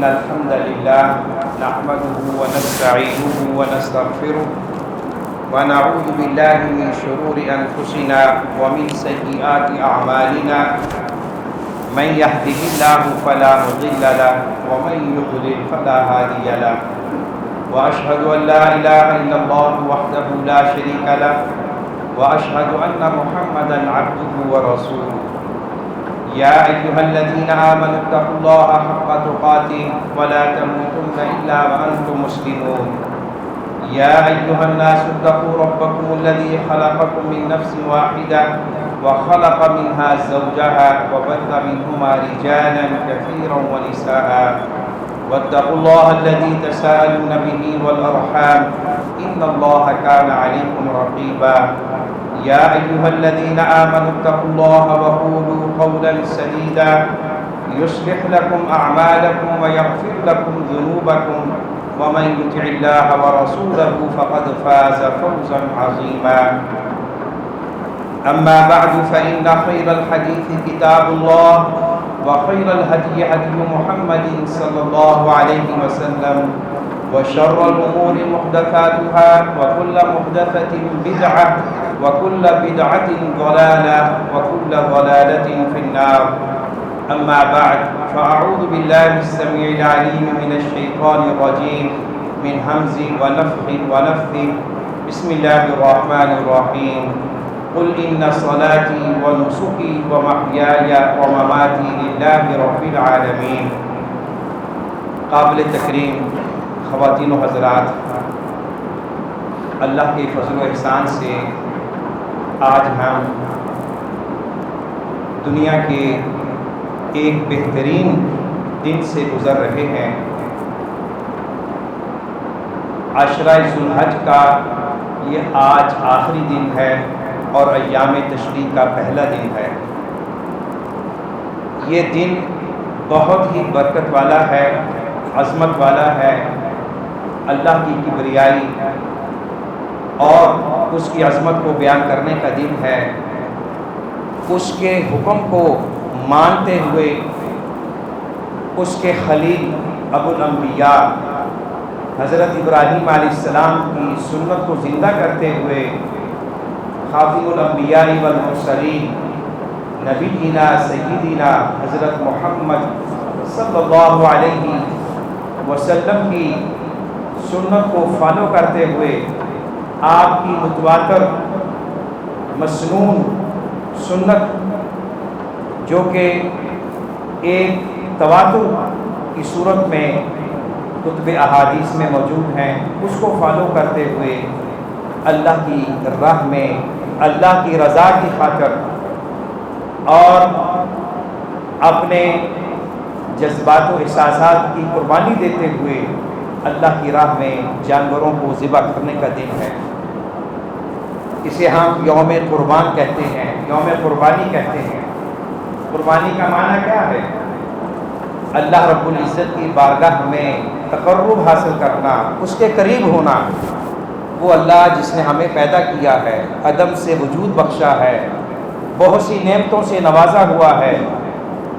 الحمد لله نحمده ونستعينه ونستغفره ونعوذ بالله من شرور أنفسنا ومن سيئات أعمالنا من يهده الله فلا مضل له ومن يضلل فلا هادي له وأشهد أن لا إله إلا الله وحده لا شريك له وأشهد أن محمدا عبده ورسوله يا أيها الذين آمنوا اتقوا الله حق تقاته ولا تموتن إلا وأنتم مسلمون يا أيها الناس اتقوا ربكم الذي خلقكم من نفس واحدة وخلق منها زوجها وبث منهما رجالا كثيرا ونساء واتقوا الله الذي تساءلون به والأرحام إن الله كان عليكم رقيبا يا أيها الذين آمنوا اتقوا الله وقولوا قولا سديدا يصلح لكم أعمالكم ويغفر لكم ذنوبكم ومن يطع الله ورسوله فقد فاز فوزا عظيما أما بعد فإن خير الحديث كتاب الله وخير الهدي هدي محمد صلى الله عليه وسلم وشر الأمور محدثاتها وكل محدثة بدعة وكل بدعة ضلالة وكل ضلالة في النار أما بعد فأعوذ بالله السميع العليم من الشيطان الرجيم من همزه ونفثه بسم الله الرحمن الرحيم قل إن صلاتي ونسكي ومحياي ومماتي لله رب العالمين. قابل تکریم خواتین و حضرات، اللہ کے فضل و احسان سے آج ہم دنیا کے ایک بہترین دن سے گزر رہے ہیں. عشرہ ذو الحج کا یہ آج آخری دن ہے اور ایام تشریق کا پہلا دن ہے. یہ دن بہت ہی برکت والا ہے، عظمت والا ہے. اللہ کی کبریائی اور اس کی عظمت کو بیان کرنے کا دن ہے. اس کے حکم کو مانتے ہوئے اس کے خلیل ابو الانبیاء حضرت ابراہیم علیہ السلام کی سنت کو زندہ کرتے ہوئے خاتم الانبیاء والمرسلین نبینا سیدنا حضرت محمد صلی اللہ علیہ وسلم کی سنت کو فالو کرتے ہوئے آپ کی متواتر مسنون سنت جو کہ ایک تواتر کی صورت میں کتب احادیث میں موجود ہیں، اس کو فالو کرتے ہوئے اللہ کی راہ میں اللہ کی رضا کی خاطر اور اپنے جذبات و احساسات کی قربانی دیتے ہوئے اللہ کی راہ میں جانوروں کو ذبح کرنے کا دن ہے. اسے ہم یوم قربان کہتے ہیں، یوم قربانی کہتے ہیں. قربانی کا معنی کیا ہے؟ اللہ رب العزت کی بارگاہ میں تقرب حاصل کرنا، اس کے قریب ہونا. وہ اللہ جس نے ہمیں پیدا کیا ہے، عدم سے وجود بخشا ہے، بہت سی نعمتوں سے نوازا ہوا ہے،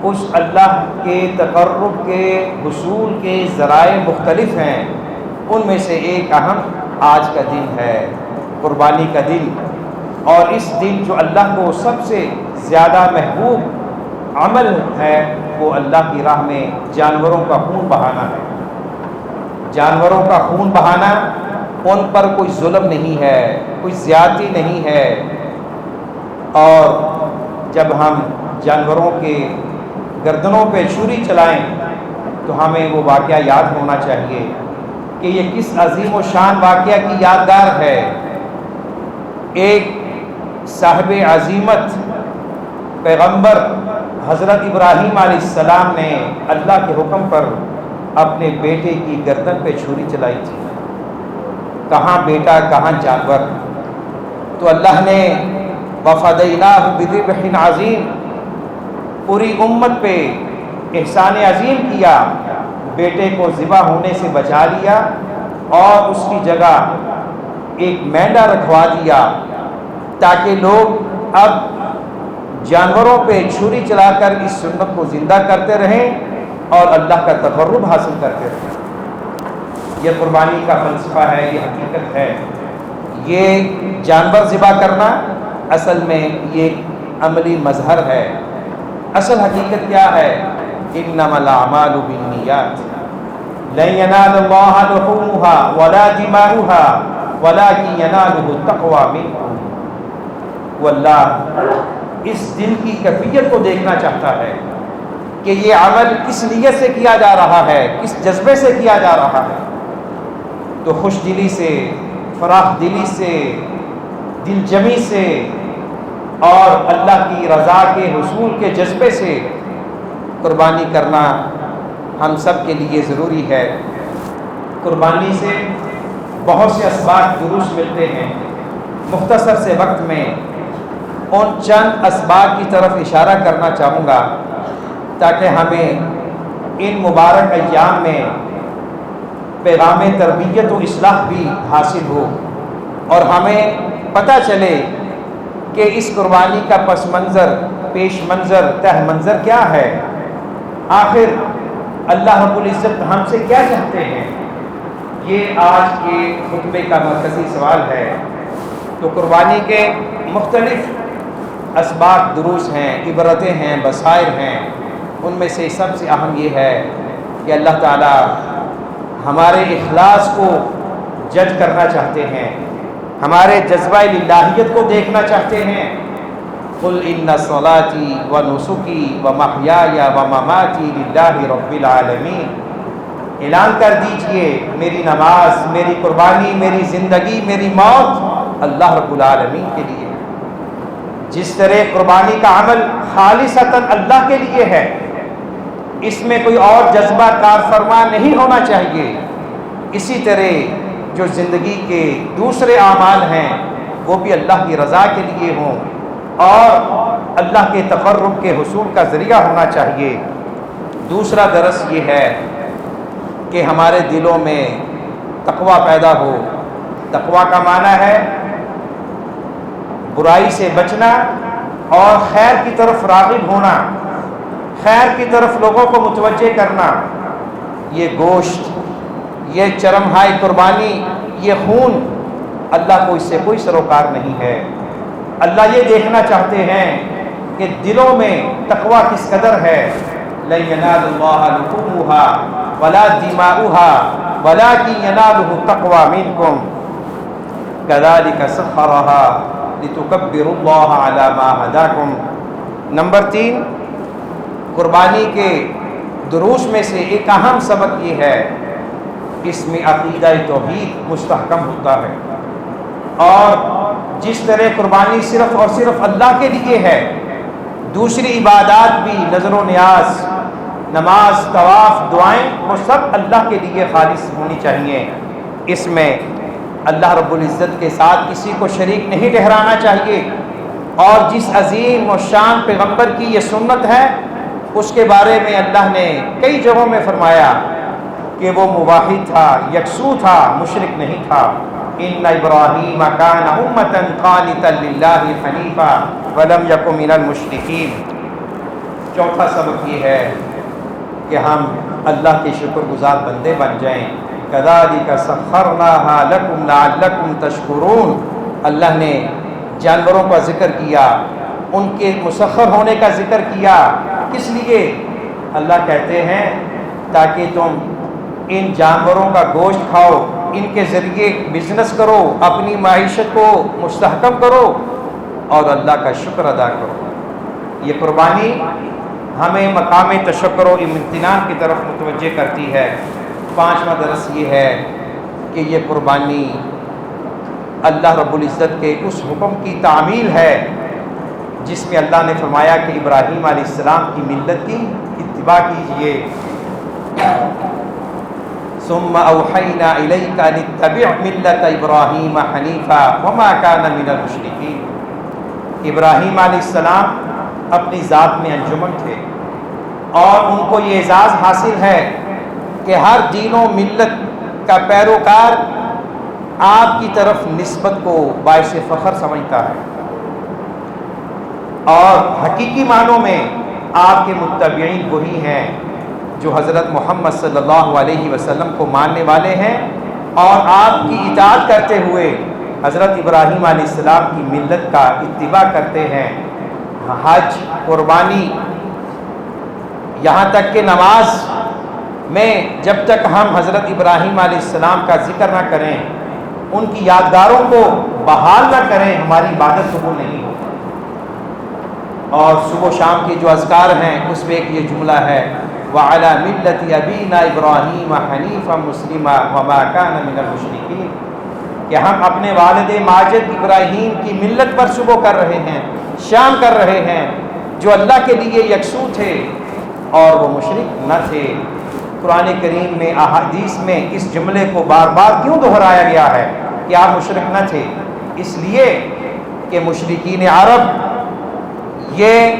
اس اللہ کے تقرب کے حصول کے ذرائع مختلف ہیں. ان میں سے ایک اہم آج کا دن ہے، قربانی کا دن. اور اس دن جو اللہ کو سب سے زیادہ محبوب عمل ہے وہ اللہ کی راہ میں جانوروں کا خون بہانا ہے. جانوروں کا خون بہانا، ان پر کوئی ظلم نہیں ہے، کوئی زیادتی نہیں ہے. اور جب ہم جانوروں کے گردنوں پہ چھری چلائیں تو ہمیں وہ واقعہ یاد ہونا چاہیے کہ یہ کس عظیم و شان واقعہ کی یادگار ہے. ایک صاحب عظیمت پیغمبر حضرت ابراہیم علیہ السلام نے اللہ کے حکم پر اپنے بیٹے کی گردن پہ چھری چلائی تھی. کہاں بیٹا کہاں جانور؟ تو اللہ نے وفدیناہ بذبح عظیم، پوری امت پہ احسان عظیم کیا. بیٹے کو ذبح ہونے سے بچا لیا اور اس کی جگہ ایک مینڈا رکھوا دیا تاکہ لوگ اب جانوروں پہ چھری چلا کر اس سنت کو زندہ کرتے رہیں اور اللہ کا تقرب حاصل کرتے رہیں۔ یہ قربانی کا فلسفہ ہے، یہ حقیقت ہے۔ یہ جانور ذبح کرنا اصل میں یہ عملی مظہر ہے۔ اصل حقیقت کیا ہے؟ انما الاعمال بالنیات لن ینال اللہ لحومها ولا دماؤها ولکن ینالہ التقوی منکم۔ واللہ اس دل کی کیفیت کو دیکھنا چاہتا ہے کہ یہ عمل کس نیت سے کیا جا رہا ہے، کس جذبے سے کیا جا رہا ہے۔ تو خوش دلی سے، فراخ دلی سے، دل جمی سے اور اللہ کی رضا کے حصول کے جذبے سے قربانی کرنا ہم سب کے لیے ضروری ہے۔ قربانی سے بہت سے اسباق دروس ملتے ہیں۔ مختصر سے وقت میں ان چند اسباق کی طرف اشارہ کرنا چاہوں گا تاکہ ہمیں ان مبارک ایام میں پیغام تربیت و اصلاح بھی حاصل ہو اور ہمیں پتہ چلے کہ اس قربانی کا پس منظر، پیش منظر، تہ منظر کیا ہے، آخر اللہ رب العزت ہم سے کیا چاہتے ہیں۔ یہ آج کے خطبے کا مرکزی سوال ہے۔ تو قربانی کے مختلف اسباق دروس ہیں، عبرتیں ہیں، بصائر ہیں۔ ان میں سے سب سے اہم یہ ہے کہ اللہ تعالیٰ ہمارے اخلاص کو جج کرنا چاہتے ہیں، ہمارے جذبہ الہیت کو دیکھنا چاہتے ہیں۔ قل ان صلاتی و نسکی و محیای و مماتی للہ رب العالمین۔ اعلان کر دیجئے میری نماز، میری قربانی، میری زندگی، میری موت اللہ رب العالمین کے لیے۔ جس طرح قربانی کا عمل خالصتاً اللہ کے لیے ہے، اس میں کوئی اور جذبہ کار فرما نہیں ہونا چاہیے، اسی طرح جو زندگی کے دوسرے اعمال ہیں وہ بھی اللہ کی رضا کے لیے ہوں اور اللہ کے تقرب کے حصول کا ذریعہ ہونا چاہیے۔ دوسرا درس یہ ہے کہ ہمارے دلوں میں تقوی پیدا ہو۔ تقوی کا معنی ہے برائی سے بچنا اور خیر کی طرف راغب ہونا، خیر کی طرف لوگوں کو متوجہ کرنا۔ یہ گوشت، یہ چرمہائی قربانی، یہ خون، اللہ کو اس سے کوئی سروکار نہیں ہے۔ اللہ یہ دیکھنا چاہتے ہیں کہ دلوں میں تقوی کس قدر ہے۔ لن ینال اللہ لحومها ولا دماؤها ولکن ینالہ التقوی منکم کذلک سخرها لتکبروا اللہ علی ما ہداکم۔ نمبر 3، قربانی کے دروس میں سے ایک اہم سبق یہ ہے، اس میں عقیدہ توحید مستحکم ہوتا ہے، اور جس طرح قربانی صرف اور صرف اللہ کے لیے ہے، دوسری عبادات بھی، نظر و نیاز، نماز، طواف، دعائیں، وہ سب اللہ کے لیے خالص ہونی چاہیے۔ اس میں اللہ رب العزت کے ساتھ کسی کو شریک نہیں ٹھہرانا چاہیے، اور جس عظیم و شان پیغمبر کی یہ سنت ہے اس کے بارے میں اللہ نے کئی جگہوں میں فرمایا کہ وہ موحد تھا، یکسو تھا، مشرک نہیں تھا۔ ان ابراہیم کان امۃ قانتا للہ حنیفا ولم یک من المشرکین۔ چوتھا سبق یہ ہے کہ ہم اللہ کے شکر گزار بندے بن جائیں۔ کذالک سخرناها لکم لعلکم تشکرون۔ اللہ نے جانوروں کا ذکر کیا، ان کے مسخر ہونے کا ذکر کیا، کس لیے؟ اللہ کہتے ہیں تاکہ تم ان جانوروں کا گوشت کھاؤ، ان کے ذریعے بزنس کرو، اپنی معیشت کو مستحکم کرو اور اللہ کا شکر ادا کرو۔ یہ قربانی ہمیں مقام تشکر و امتنان کی طرف متوجہ کرتی ہے۔ پانچواں درس یہ ہے کہ یہ قربانی اللہ رب العزت کے اس حکم کی تعمیل ہے جس میں اللہ نے فرمایا کہ ابراہیم علیہ السلام کی ملت کی اتباع کیجیے۔ ثم اوحینا الیک ان اتبع ملت ابراہیم حنیفا وما کان من المشرکین۔ ابراہیم علیہ السلام اپنی ذات میں انجمن تھے اور ان کو یہ اعزاز حاصل ہے کہ ہر دین و ملت کا پیروکار آپ کی طرف نسبت کو باعث فخر سمجھتا ہے، اور حقیقی معنوں میں آپ کے متبعین وہی ہیں جو حضرت محمد صلی اللہ علیہ وسلم کو ماننے والے ہیں اور آپ کی اطاعت کرتے ہوئے حضرت ابراہیم علیہ السلام کی ملت کا اتباع کرتے ہیں، حج، قربانی، یہاں تک کہ نماز میں جب تک ہم حضرت ابراہیم علیہ السلام کا ذکر نہ کریں، ان کی یادگاروں کو بحال نہ کریں، ہماری عبادت قبول نہیں ہوگی۔ اور صبح و شام کے جو اذکار ہیں اس میں ایک یہ جملہ ہے وَعَلَى مِلَّةِ أَبِينَا إِبْرَاهِيمَ حَنِيفًا مُسْلِمًا وَمَا كَانَ مِنَ الْمُشْرِكِينَ، کہ ہم اپنے والد ماجد ابراہیم کی ملت پر صبح کر رہے ہیں، شام کر رہے ہیں، جو اللہ کے لیے یکسو تھے اور وہ مشرک نہ تھے۔ قرآن کریم میں، احادیث میں اس جملے کو بار بار کیوں دہرایا گیا ہے کہ آپ مشرک نہ تھے؟ اس لیے کہ مشرکین عرب یہ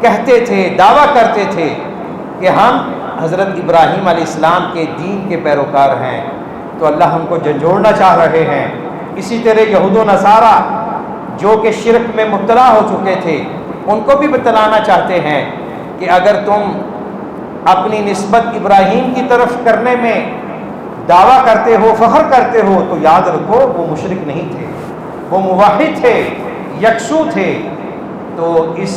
کہتے تھے، دعویٰ کرتے تھے کہ ہم حضرت ابراہیم علیہ السلام کے دین کے پیروکار ہیں، تو اللہ ہم کو جھنجھوڑنا چاہ رہے ہیں۔ اسی طرح یہود و نصارہ جو کہ شرک میں مبتلا ہو چکے تھے، ان کو بھی بتلانا چاہتے ہیں کہ اگر تم اپنی نسبت ابراہیم کی طرف کرنے میں دعویٰ کرتے ہو، فخر کرتے ہو، تو یاد رکھو وہ مشرک نہیں تھے، وہ موحد تھے، یکسو تھے۔ تو اس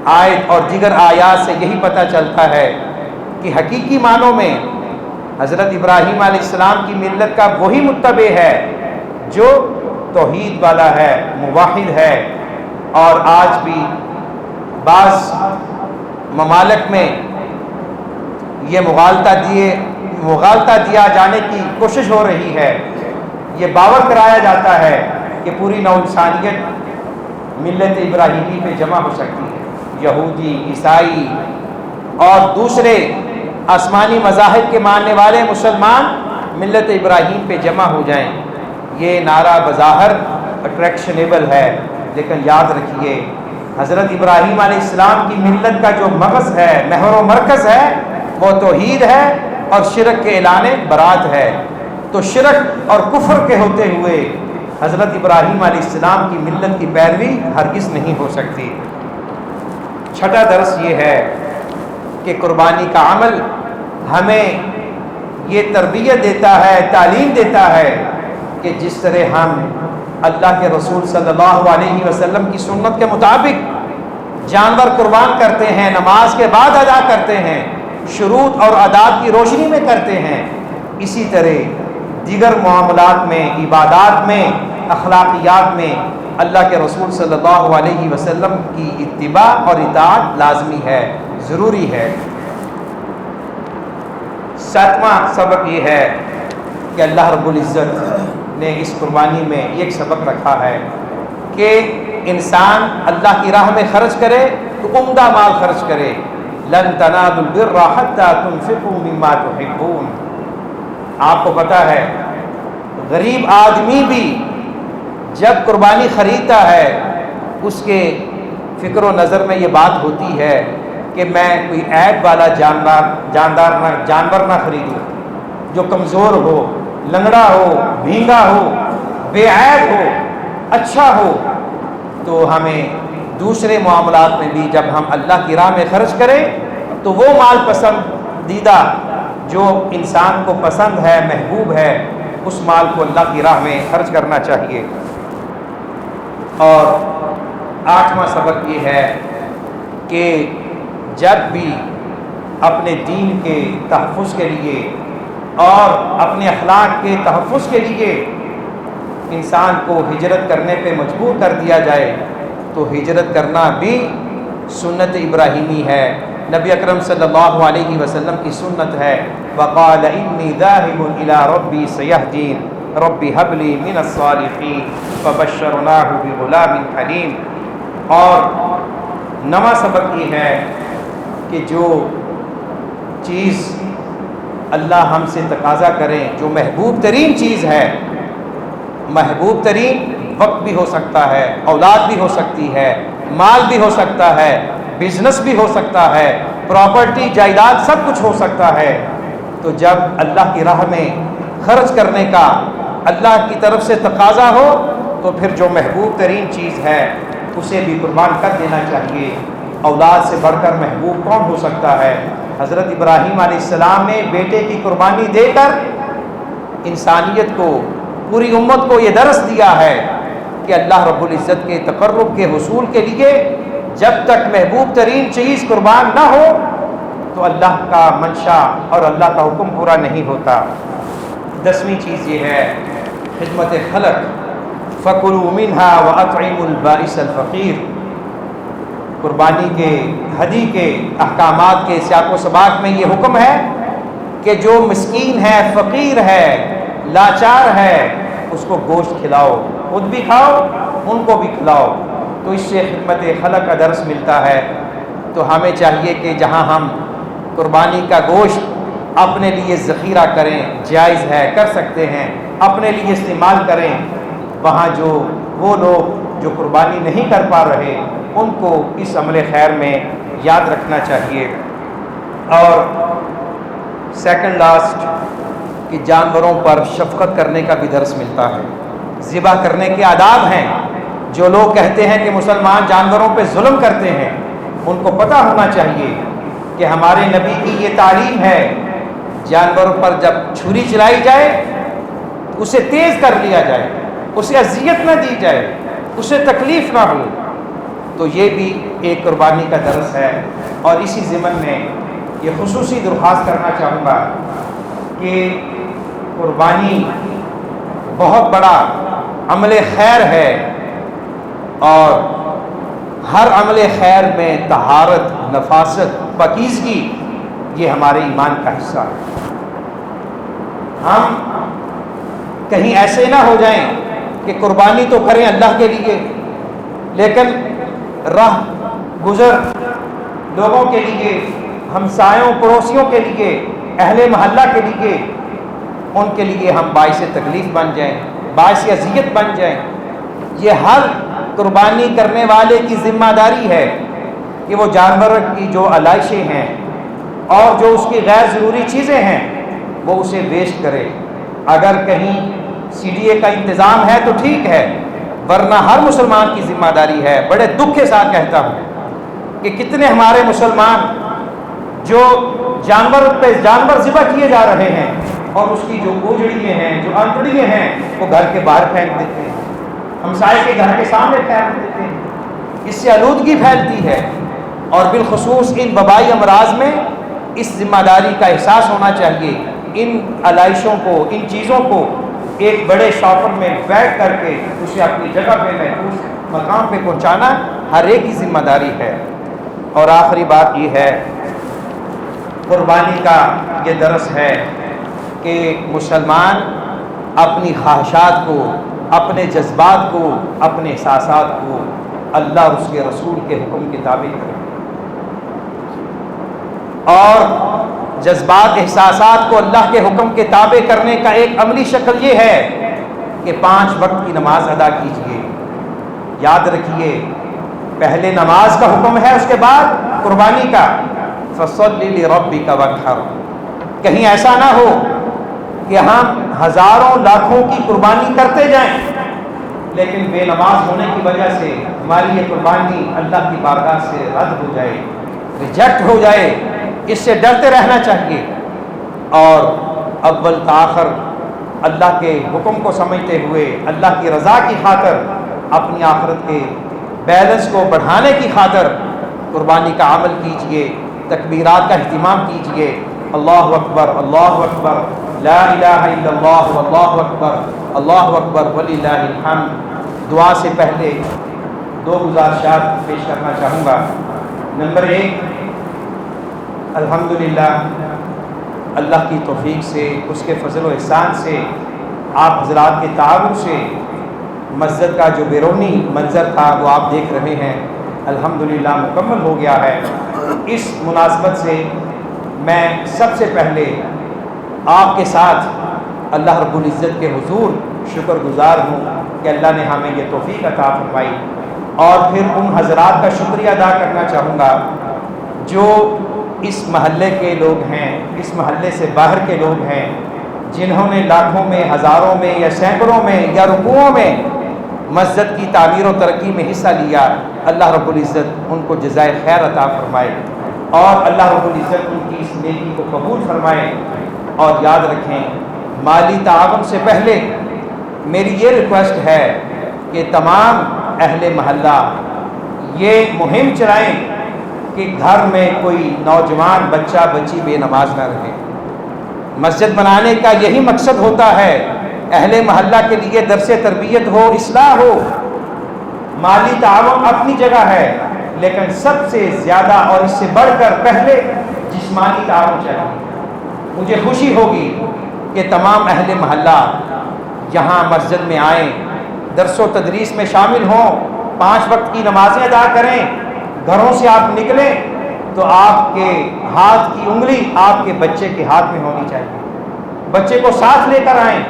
آیت اور دیگر آیات سے یہی پتہ چلتا ہے کہ حقیقی معنوں میں حضرت ابراہیم علیہ السلام کی ملت کا وہی متبع ہے جو توحید والا ہے، موحد ہے۔ اور آج بھی بعض ممالک میں یہ مغالطہ دیا جانے کی کوشش ہو رہی ہے، یہ باور کرایا جاتا ہے کہ پوری نو انسانیت ملت ابراہیمی پہ جمع ہو سکتی ہے، یہودی، عیسائی اور دوسرے آسمانی مذاہب کے ماننے والے مسلمان ملت ابراہیم پہ جمع ہو جائیں۔ یہ نعرہ بظاہر اٹریکشنیبل ہے، لیکن یاد رکھیے حضرت ابراہیم علیہ السلام کی ملت کا جو مغز ہے، محور و مرکز ہے، وہ توحید ہے اور شرک کے اعلان برات ہے۔ تو شرک اور کفر کے ہوتے ہوئے حضرت ابراہیم علیہ السلام کی ملت کی پیروی ہرگز نہیں ہو سکتی۔ چھٹا درس یہ ہے کہ قربانی کا عمل ہمیں یہ تربیت دیتا ہے، تعلیم دیتا ہے کہ جس طرح ہم اللہ کے رسول صلی اللہ علیہ وسلم کی سنت کے مطابق جانور قربان کرتے ہیں، نماز کے بعد ادا کرتے ہیں، شروط اور آداب کی روشنی میں کرتے ہیں، اسی طرح دیگر معاملات میں، عبادات میں، اخلاقیات میں اللہ کے رسول صلی اللہ علیہ وسلم کی اتباع اور اطاعت لازمی ہے، ضروری ہے۔ ساتواں سبق یہ ہے کہ اللہ رب العزت نے اس قربانی میں ایک سبق رکھا ہے کہ انسان اللہ کی راہ میں خرچ کرے تو عمدہ مال خرچ کرے۔ لن تنالوا البر حتى تنفقوا مما تحبون۔ آپ کو پتہ ہے غریب آدمی بھی جب قربانی خریدتا ہے اس کے فکر و نظر میں یہ بات ہوتی ہے کہ میں کوئی عیب والا جانور نہ خریدوں، جو کمزور ہو، لنگڑا ہو، بھینگا ہو، بے عیب ہو، اچھا ہو۔ تو ہمیں دوسرے معاملات میں بھی جب ہم اللہ کی راہ میں خرچ کریں تو وہ مال پسندیدہ جو انسان کو پسند ہے، محبوب ہے، اس مال کو اللہ کی راہ میں خرچ کرنا چاہیے۔ اور آٹھواں سبق یہ ہے کہ جب بھی اپنے دین کے تحفظ کے لیے اور اپنے اخلاق کے تحفظ کے لیے انسان کو ہجرت کرنے پہ مجبور کر دیا جائے تو ہجرت کرنا بھی سنت ابراہیمی ہے۔ نبی اکرم صلی اللہ علیہ وسلم کی سنت ہے وَقَالَ إِنِّي ذَاهِبٌ إِلَىٰ رَبِّي سَيَهْدِينِ رَبِّ هَبْ لِي مِنَ الصَّالِحِينَ فَبَشَّرْنَاهُ بِغُلَامٍ حَلِيمٍ۔ اور نواں سبق یہ ہے کہ جو چیز اللہ ہم سے تقاضا کریں، جو محبوب ترین چیز ہے، محبوب ترین وقت بھی ہو سکتا ہے، اولاد بھی ہو سکتی ہے، مال بھی ہو سکتا ہے، بزنس بھی ہو سکتا ہے، پراپرٹی، جائیداد، سب کچھ ہو سکتا ہے۔ تو جب اللہ کی راہ میں خرچ کرنے کا اللہ کی طرف سے تقاضا ہو تو پھر جو محبوب ترین چیز ہے اسے بھی قربان کر دینا چاہیے۔ اولاد سے بڑھ کر محبوب کون ہو سکتا ہے؟ حضرت ابراہیم علیہ السلام نے بیٹے کی قربانی دے کر انسانیت کو، پوری امت کو یہ درس دیا ہے کہ اللہ رب العزت کے تقرب کے حصول کے لیے جب تک محبوب ترین چیز قربان نہ ہو تو اللہ کا منشا اور اللہ کا حکم پورا نہیں ہوتا۔ 10ویں چیز یہ ہے خدمت خلق، فَكُلُوا مِنْهَا وَأَطْعِمُوا الْبَائِسَ الْفَقِيرَ۔ قربانی کے، ہدی کے احکامات کے سیاق و سباق میں یہ حکم ہے کہ جو مسکین ہے، فقیر ہے، لاچار ہے، اس کو گوشت کھلاؤ، خود بھی کھاؤ، ان کو بھی کھلاؤ۔ تو اس سے خدمت خلق کا درس ملتا ہے۔ تو ہمیں چاہیے کہ جہاں ہم قربانی کا گوشت اپنے لیے ذخیرہ کریں، جائز ہے، کر سکتے ہیں، اپنے لیے استعمال کریں، وہاں جو وہ لوگ جو قربانی نہیں کر پا رہے ان کو اس عمل خیر میں یاد رکھنا چاہیے۔ اور سیکنڈ لاسٹ کہ جانوروں پر شفقت کرنے کا بھی درس ملتا ہے، ذبح کرنے کے آداب ہیں۔ جو لوگ کہتے ہیں کہ مسلمان جانوروں پہ ظلم کرتے ہیں، ان کو پتہ ہونا چاہیے کہ ہمارے نبی کی یہ تعلیم ہے، جانوروں پر جب چھری چلائی جائے اسے تیز کر لیا جائے، اسے اذیت نہ دی جائے، اسے تکلیف نہ ہو۔ تو یہ بھی ایک قربانی کا درس ہے۔ اور اسی ضمن میں یہ خصوصی درخواست کرنا چاہوں گا کہ قربانی بہت بڑا عمل خیر ہے، اور ہر عمل خیر میں طہارت، نفاست، پاکیزگی یہ ہمارے ایمان کا حصہ ہے۔ ہم کہیں ایسے نہ ہو جائیں کہ قربانی تو کریں اللہ کے لیے، لیکن راہ گزر لوگوں کے لیے، ہمسایوں پڑوسیوں کے لیے، اہل محلہ کے لیے، ان کے لیے ہم باعث تکلیف بن جائیں، باعث اذیت بن جائیں۔ یہ ہر قربانی کرنے والے کی ذمہ داری ہے کہ وہ جانور کی جو علائشیں ہیں اور جو اس کی غیر ضروری چیزیں ہیں وہ اسے ویسٹ کرے۔ اگر کہیں CDA کا انتظام ہے تو ٹھیک ہے، ورنہ ہر مسلمان کی ذمہ داری ہے۔ بڑے دکھ کے ساتھ کہتا ہوں کہ کتنے ہمارے مسلمان جو جانور ذبح کیے جا رہے ہیں اور اس کی جو گوجڑیاں ہیں، جو انتڑیاں ہیں، وہ گھر کے باہر پھینک دیتے ہیں، ہمسائے کے گھر کے سامنے پھینک دیتے ہیں۔ اس سے آلودگی پھیلتی ہے، اور بالخصوص ان وبائی امراض میں اس ذمہ داری کا احساس ہونا چاہیے۔ ان علائشوں کو، ان چیزوں کو ایک بڑے شاپر میں پیک کر کے اسے اپنی جگہ پہ محفوظ مقام پہ پہنچانا ہر ایک کی ذمہ داری ہے۔ اور آخری بات یہ ہے، قربانی کا یہ درس ہے کہ مسلمان اپنی خواہشات کو، اپنے جذبات کو، اپنے احساسات کو اللہ اور اس کے رسول کے حکم کے تابع کرے، اور جذبات، احساسات کو اللہ کے حکم کے تابع کرنے کا ایک عملی شکل یہ ہے کہ 5 وقت کی نماز ادا کیجیے۔ یاد رکھیے، پہلے نماز کا حکم ہے، اس کے بعد قربانی کا، فَصَلِّ لِرَبِّكَ وَانْحَرْ۔ کہیں ایسا نہ ہو کہ ہم ہزاروں لاکھوں کی قربانی کرتے جائیں لیکن بے نماز ہونے کی وجہ سے ہماری یہ قربانی اللہ کی بارگاہ سے رد ہو جائے، ریجیکٹ ہو جائے۔ اس سے ڈرتے رہنا چاہیے، اور اول تاخر اللہ کے حکم کو سمجھتے ہوئے اللہ کی رضا کی خاطر، اپنی آخرت کے بیلنس کو بڑھانے کی خاطر قربانی کا عمل کیجئے، تکبیرات کا اہتمام کیجئے۔ اللہ اکبر، اللہ اکبر، لا الہ الا اللہ، واللہ اکبر، اللہ اکبر، وللہ الحمد۔ دعا سے پہلے 2 گزارشات پیش کرنا چاہوں گا۔ نمبر 1، الحمدللہ اللہ کی توفیق سے، اس کے فضل و احسان سے، آپ حضرات کے تعاون سے مسجد کا جو بیرونی منظر تھا وہ آپ دیکھ رہے ہیں، الحمدللہ مکمل ہو گیا ہے۔ اس مناسبت سے میں سب سے پہلے آپ کے ساتھ اللہ رب العزت کے حضور شکر گزار ہوں کہ اللہ نے ہمیں یہ توفیق عطا فرمائی، اور پھر ان حضرات کا شکریہ ادا کرنا چاہوں گا جو اس محلے کے لوگ ہیں، اس محلے سے باہر کے لوگ ہیں، جنہوں نے لاکھوں میں، ہزاروں میں، یا سینکڑوں میں، یا رکوعوں میں مسجد کی تعمیر و ترقی میں حصہ لیا، اللہ رب العزت ان کو جزائے خیر عطا فرمائے، اور اللہ رب العزت ان کی اس نیکی کو قبول فرمائے۔ اور یاد رکھیں، مالی تعاون سے پہلے میری یہ ریکویسٹ ہے کہ تمام اہل محلہ یہ مہم چلائیں کہ گھر میں کوئی نوجوان بچہ بچی بے نماز نہ رہے۔ مسجد بنانے کا یہی مقصد ہوتا ہے، اہل محلہ کے لیے درس تربیت ہو، اصلاح ہو۔ مالی تعاون اپنی جگہ ہے، لیکن سب سے زیادہ اور اس سے بڑھ کر پہلے جسمانی تعاون چاہیے۔ مجھے خوشی ہوگی کہ تمام اہل محلہ یہاں مسجد میں آئیں، درس و تدریس میں شامل ہوں، 5 وقت کی نمازیں ادا کریں۔ گھروں سے آپ نکلیں تو آپ کے ہاتھ کی انگلی آپ کے بچے کے ہاتھ میں ہونی چاہیے، بچے کو ساتھ لے کر آئیں،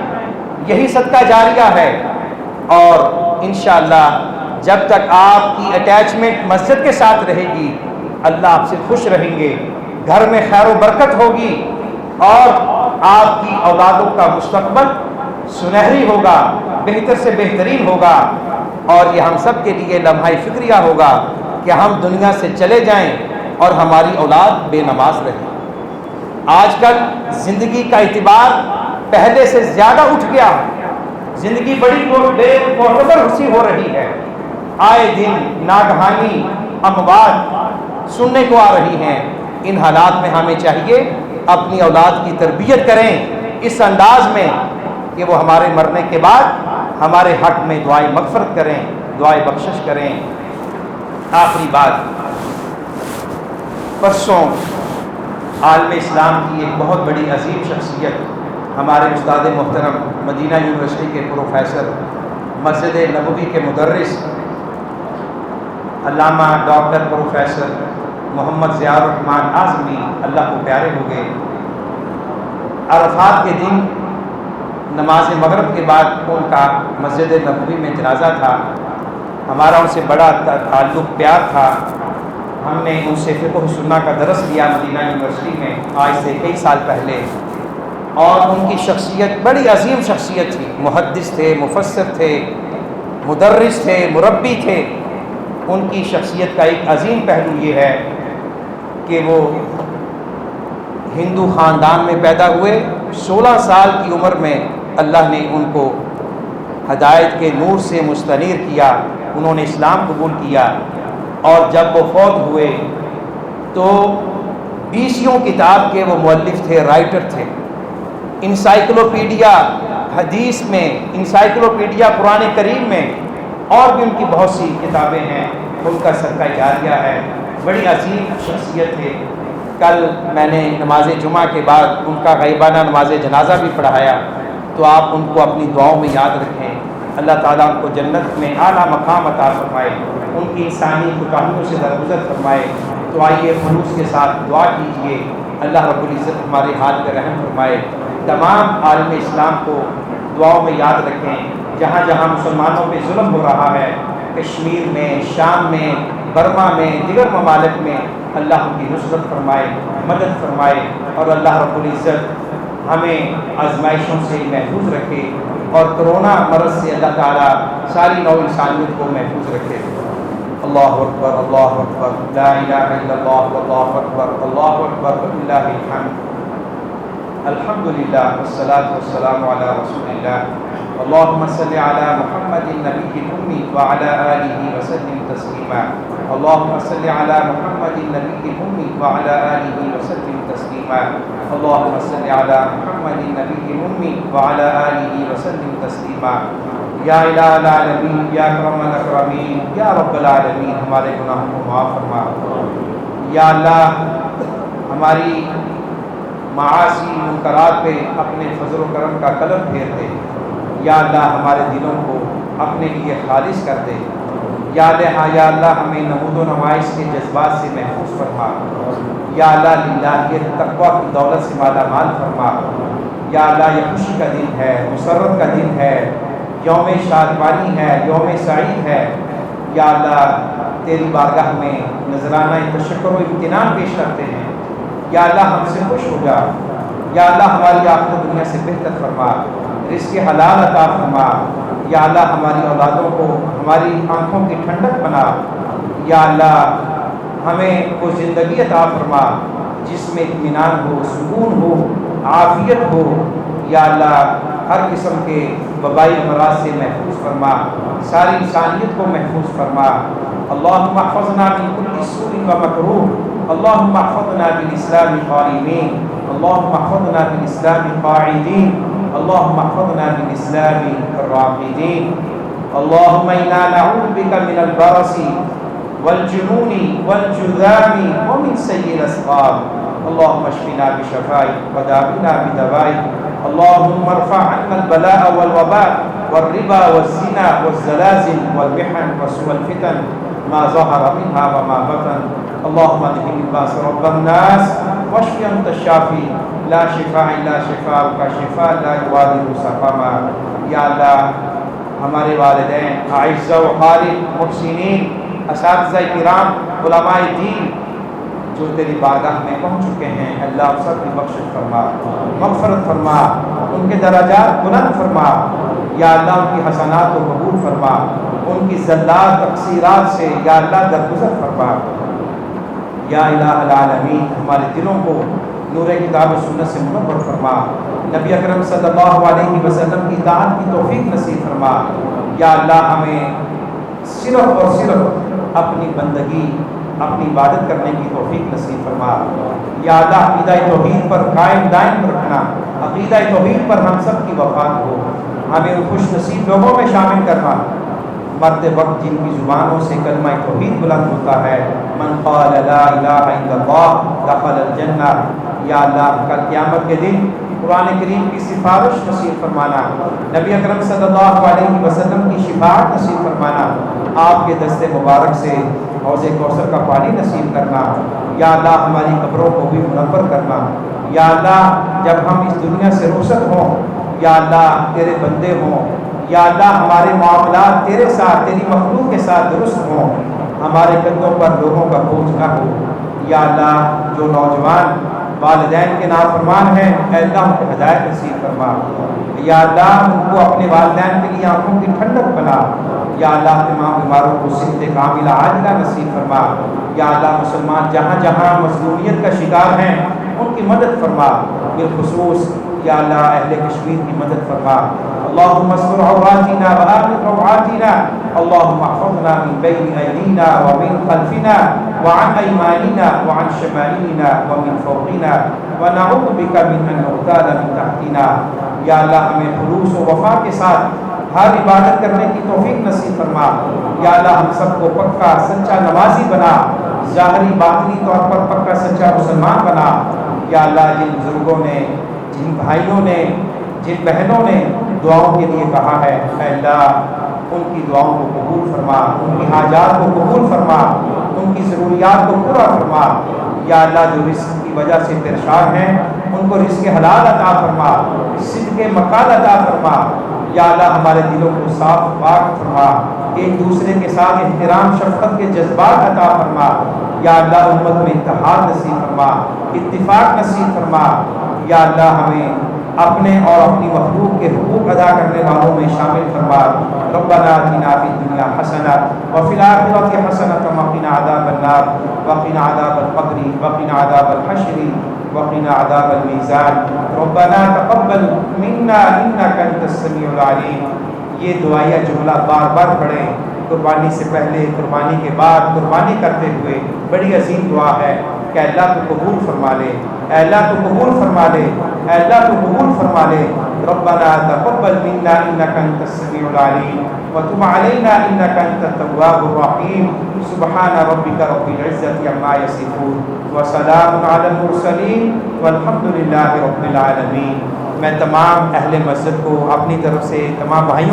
یہی صدقہ جاریہ ہے۔ اور انشاءاللہ جب تک آپ کی اٹیچمنٹ مسجد کے ساتھ رہے گی، اللہ آپ سے خوش رہیں گے، گھر میں خیر و برکت ہوگی، اور آپ کی اولادوں کا مستقبل سنہری ہوگا، بہتر سے بہترین ہوگا، اور یہ ہم سب کے لیے لمحہ فکریہ ہوگا کہ ہم دنیا سے چلے جائیں اور ہماری اولاد بے نماز رہے۔ آج کل زندگی کا اعتبار پہلے سے زیادہ اٹھ گیا، زندگی بڑی بے معتبر سی ہو رہی ہے، آئے دن ناگہانی اموات سننے کو آ رہی ہیں۔ ان حالات میں ہمیں چاہیے اپنی اولاد کی تربیت کریں اس انداز میں کہ وہ ہمارے مرنے کے بعد ہمارے حق میں دعائے مغفرت کریں، دعائے بخشش کریں۔ آخری بات، پرسوں عالم اسلام کی ایک بہت بڑی عظیم شخصیت، ہمارے استاد محترم مدینہ یونیورسٹی کے پروفیسر، مسجد نبوی کے مدرس، علامہ ڈاکٹر پروفیسر محمد ضیاء الرحمن اعظمی اللہ کو پیارے ہو گئے۔ عرفات کے دن نماز مغرب کے بعد ان کا مسجد نبوی میں جنازہ تھا۔ ہمارا ان سے بڑا تعلق پیار تھا، ہم نے ان سے فقہ و سنہ کا درس لیا مدینہ یونیورسٹی میں آج سے کئی سال پہلے، اور ان کی شخصیت بڑی عظیم شخصیت تھی، محدث تھے، مفسر تھے، مدرس تھے، مربی تھے۔ ان کی شخصیت کا ایک عظیم پہلو یہ ہے کہ وہ ہندو خاندان میں پیدا ہوئے، 16 سال کی عمر میں اللہ نے ان کو ہدایت کے نور سے مستنیر کیا، انہوں نے اسلام قبول کیا، اور جب وہ فوت ہوئے تو 20 کتاب کے وہ مؤلف تھے، رائٹر تھے۔ انسائکلوپیڈیا حدیث میں، انسائکلوپیڈیا قرآن کریم میں، اور بھی ان کی بہت سی کتابیں ہیں، ان کا صدقہ جاریہ ہے، بڑی عظیم شخصیت ہے۔ کل میں نے نماز جمعہ کے بعد ان کا غیبانہ نماز جنازہ بھی پڑھایا، تو آپ ان کو اپنی دعاؤں میں یاد رکھیں، اللہ تعالیٰ ان کو جنت میں اعلیٰ مقام عطا فرمائے، ان کی انسانی کوتاہیوں سے درگزر فرمائے۔ تو آئیے خلوص کے ساتھ دعا کیجیے، اللہ رب العزت ہمارے حال پہ رحم فرمائے۔ تمام عالم اسلام کو دعاؤں میں یاد رکھیں، جہاں جہاں مسلمانوں پہ ظلم ہو رہا ہے، کشمیر میں، شام میں، برما میں، دیگر ممالک میں، اللہ ان کی نصرت فرمائے، مدد فرمائے، اور اللہ رب العزت ہمیں آزمائشوں سے محفوظ رکھے، اور کرونا مرض سے اللہ تعالیٰ ساری نوع انسانیت کو محفوظ رکھے۔ اللہ اکبر، اللہ اکبر، لا الہ الا اللہ، اللہ اکبر، اللہ اکبر، وللہ الحمد۔ الحمدللہ والصلاة والسلام علی رسول اللہ۔ اللهم صل على محمد النبي الأمي وعلى آله وسلم تسليما۔ اللهم صل على محمد النبي الأمي وعلى آله وسلم تسليما۔ اللهم صل على محمد النبي الأمي وعلى آله وسلم تسليما۔ یا الہ العالمین، یا اکرم الاکرمین، یا رب العالمین، ہمارے گناہوں کو معاف فرما۔ یا اللہ، ہماری معاصی منکرات پہ اپنے فضل و کرم کا قلم پھیر دے۔ یا اللہ، ہمارے دلوں کو اپنے لیے خالص کر دے۔ یا اللہ، ہمیں نمود و نمائش کے جذبات سے محفوظ فرما۔ یا اللہ، للہیت تقویٰ کی دولت سے مالا مال فرما۔ یا اللہ، یہ خوشی کا دن ہے، مسرت کا دن ہے، یوم شادمانی ہے، یوم سعید ہے۔ یا اللہ، تیری بارگاہ میں نذرانہ تشکر و امتنان پیش کرتے ہیں۔ یا اللہ، ہم سے خوش ہو جا۔ یا اللہ، ہماری آخرت دنیا سے بہتر فرما۔ رزق حلال عطا فرما۔ یا اللہ ہماری اولادوں کو ہماری آنکھوں کی ٹھنڈک بنا۔ یا اللہ ہمیں وہ زندگی عطا فرما جس میں اطمینان ہو، سکون ہو، عافیت ہو۔ یا اللہ ہر قسم کے وبائی امراض سے محفوظ فرما، ساری انسانیت کو محفوظ فرما۔ اللہم احفظنا من کل سوء و مکروہ، اللہم احفظنا بالاسلام قائمین، اللہم احفظنا بالاسلام قاعدین، اللہم احفظنا بالاسلام راقدین۔ اللہم انا نعوذ بک من البرص والجنون والجذام ومن سیء الاسقام، اللہم اشفنا بشفائک وداونا بدوائک، اللہم ارفع عنا البلاء والوباء والربا والزنا والزلازل والمحن وسوء الفتن ما ظهر منها وما بطن، اللہم اذهب الباس رب الناس واشف انت الشافی لا شفاء الا شفاءک شفاء لا یغادر سقما۔ یا اللہ ہمارے والدین، اعزاء و قاری، محسنین، اساتذہ کرام، علماء دین جو تیری بارگاہ میں پہنچ چکے ہیں، اللہ سب کی بخشش فرما، مغفرت فرما، ان کے درجات بلند فرما۔ یا اللہ ان کی حسنات کو قبول فرما، ان کی زلات تقصیرات سے یا اللہ درگزر فرما۔ یا الہ العالمین ہمارے دلوں کو نور کتاب و سنت سے منور فرما، نبی اکرم صلی اللہ علیہ وسلم کی اطاعت کی توفیق نصیب فرما۔ یا اللہ ہمیں صرف اور صرف اپنی بندگی، اپنی عبادت کرنے کی توفیق نصیب فرما۔ یا اللہ عقیدہ توحید پر قائم دائم رکھنا، عقیدہ توحید پر ہم سب کی وفات ہو، ہمیں ان خوش نصیب لوگوں میں شامل کرنا مرتے وقت جن کی زبانوں سے کلمہ توحید بلند ہوتا ہے، من قال لا الہ الا اللہ دخل الجنہ۔ یا اللہ کل قیامت کے دن قرآن کریم کی سفارش نصیب فرمانا، نبی اکرم صلی اللہ علیہ وسلم کی شفاعت نصیب فرمانا، آپ کے دست مبارک سے حوض کوثر کا پانی نصیب کرنا۔ یا اللہ ہماری قبروں کو بھی منور کرنا۔ یا اللہ جب ہم اس دنیا سے رخصت ہوں، یا اللہ تیرے بندے ہوں، یا اللہ ہمارے معاملات تیرے ساتھ، تیری مخلوق کے ساتھ درست ہوں، ہمارے کندھوں پر لوگوں کا بوجھ نہ ہو۔ یا اللہ جو نوجوان والدین کے نافرمان ہیں، اے اللہ ان کو ہدایت نصیب فرما۔ یا اللہ ان کو اپنے والدین کے لیے آنکھوں کی ٹھنڈک بنا۔ یا اللہ تمام بیماروں کو صحت کاملہ عاجلہ نصیب فرما۔ یا اللہ مسلمان جہاں جہاں مظلومیت کا شکار ہیں ان کی مدد فرما، بالخصوص یا اللہ اہل کشمیر کی مدد فرما۔ اللہم استر عوراتنا وآمن روعاتنا، اللہم احفظنا من بین ایدینا ومن خلفنا وعن ایماننا وعن شمائلنا ومن فوقنا ونعوذ بک من ان نغتال من تحتنا۔ یا اللہ ہمیں خلوص و وفا کے ساتھ ہر عبادت کرنے کی توفیق نصیب فرما۔ یا اللہ ہم سب کو پکا سچا نمازی بنا، ظاہری باطنی طور پر پکا سچا مسلمان بنا۔ یا اللہ جن بزرگوں نے، جن بھائیوں نے، جن بہنوں نے دعاؤں کے لیے کہا ہے، اے اللہ ان کی دعاؤں کو قبول فرما، ان کی حاجات کو قبول فرما، ان کی ضروریات کو پورا فرما۔ یا اللہ جو رزق کی وجہ سے پریشان ہیں ان کو رزق حلال عطا فرما، صدق مقال عطا فرما۔ یا اللہ ہمارے دلوں کو صاف پاک فرما، ایک دوسرے کے ساتھ احترام شفقت کے جذبات عطا فرما۔ یا اللہ امت میں اتحاد نصیب فرما، اتفاق نصیب فرما۔ یا اللہ ہمیں اپنے اور اپنی مخلوق کے حقوق ادا کرنے والوں میں شامل فرما۔ ربنا آتنا فی الدنیا حسنہ وفی الآخرۃ حسنۃ وقنا عذاب النار وقنا عذاب القبر وقنا عذاب الحشر وقنا عذاب المیزان۔ ربنا تقبل منا انک انت السمیع العلیم۔ یہ دعائیہ جملہ بار بار پڑھیں، قربانی سے پہلے، قربانی کے بعد، قربانی کرتے ہوئے۔ بڑی عظیم دعا ہے کہ اللہ تو قبول فرما لے، اے اللہ تو قبول فرما لے، اے اللہ تو قبول فرما لے۔ ربنا تقبل منا انک انت السمیع العلیم وتب علینا انک انت التواب الرحیم۔ سبحان ربک رب العزۃ عما یصفون وسلام علی المرسلین والحمد للہ رب العالمین۔ میں تمام اہل مسجد کو اپنی طرف سے، تمام بھائیوں